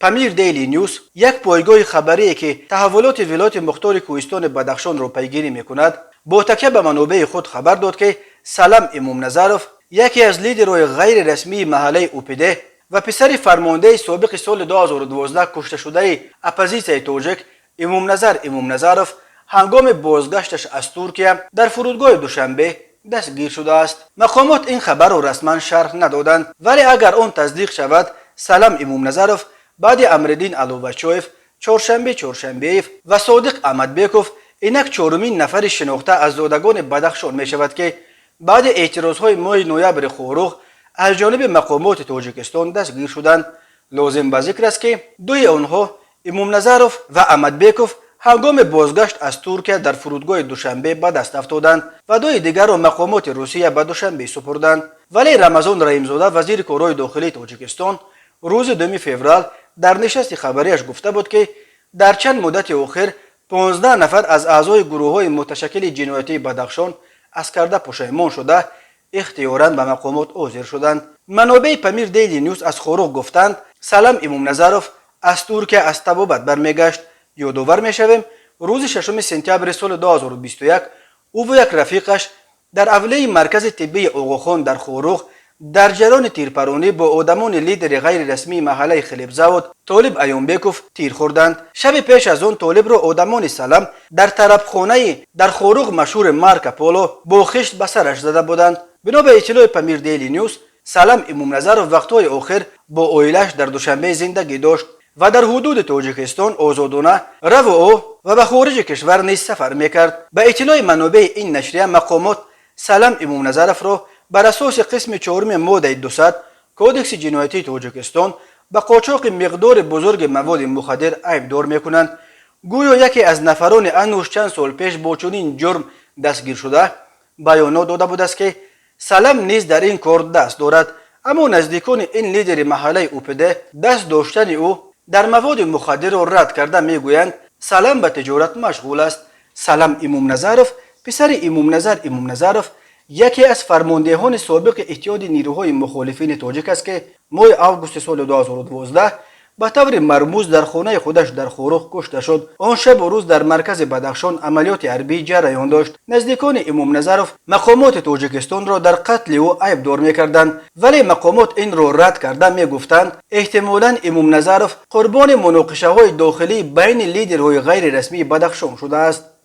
پامیر دیلی نیوز یک پایگاه خبری که تحولات ولایت مختار کوهستان بدخشان را پیگیری میکند با تکیه به منابع خود خبر داد که سلام امام نظرов یکی از لیدرهای غیر رسمی محله اوپیده و پسر فرمانده سابق سال 2012 کشته شده اپوزیسیای تاجیک امام نظرов هنگام بازگشتش از ترکیه در فرودگاه دوشنبه دستگیر شده است. مقامات این خبر را رسما شرح ندادند، ولی اگر آن تصدیق شود سلام امام نظرов بعد امرالدین علوبچویف، چهارشنبهیف و صادق احمدبیکوف اینک چهارمین نفر شناخته از زادگان بدخشان می شود که بعد اعتراضهای ماه نوامبر خورخ از جانب مقامات تاجیکستان دستگیر شدند. لازم به ذکر است که دوی آنها امام نظرов و احمدبیکوف هنگام بازگشت از ترکیه در فرودگاه دوشنبه به دست افتادند و دوی دیگر را مقامات روسیه به دوشنبه سپردند. ولی رمضان رحیمزاده وزیر کارهای داخلی تاجیکستان روز 2 فوریه در نشست خبریش گفته بود که در چند مدت اخیر 15 نفر از اعضای گروه‌های متشکل جنایتی بدخشان از کرده پشیمان شده اختیاراً به مقامات حاضر شدند. منابع پامیر دیلی نیوز از خورخ گفتند سلام امام نظرov از ترکیه از طبابت برمیگشت. یادآور میشویم روز 6 سپتامبر سال 2021 او و یک رفیقش در اولیه مرکز طبی آقاخان در خورخ در جریان تیرپرانی با آدمان لیدر غیر رسمی محله خلیبزاد طالب ایانبیکوف تیر خوردند. شب پیش از آن طالب را آدمان سلام در طربخانه در خورخ مشهور مارک پولو با خشت به سرش زده بودند. بنا به اطلاع پامیر دیلی نیوز سلام امام نظرov وقتهای آخر با عائله‌اش در دوشنبه زندگی داشت و در حدود تاجیکستان آزادانه رو و به خارج کشور نیز سفر میکرد. به اطلاع منابع این نشریه مقامات سلام امام نظرov را بر اساس قسم 4 ماده 200 کودکس جنایتی تاجیکستان به قاچاق مقدار بزرگ مواد مخدر عیبدار میکنند. گویا یکی از نفران انوش چند سال پیش با چنین جرم دستگیر شده بیانات داده بود است که سلام نیز در این کار دست دارد، اما نزدیکان این لیدر محله اوپیده دست داشتن او در مواد مخدر را رد کرده میگویند سلام به تجارت مشغول است. سلام امام نظرov پسر امام نظرov یکی از فرماندهان سابق اتحاد نیروهای مخالفین تاجیک است که ماه آگوست سال 2012 به طور مرموز در خانه خودش در خورخ کشته شد. آن شب و روز در مرکز بدخشان عملیات حربی جریان داشت. نزدیکان امام نظرov مقامات تاجیکستان را در قتل او عیبدار میکردند، ولی مقامات این را رد کرده میگفتند احتمالاً امام نظرov قربان مناقشه های داخلی بین لیدرهای غیر رسمی بدخشان شده است.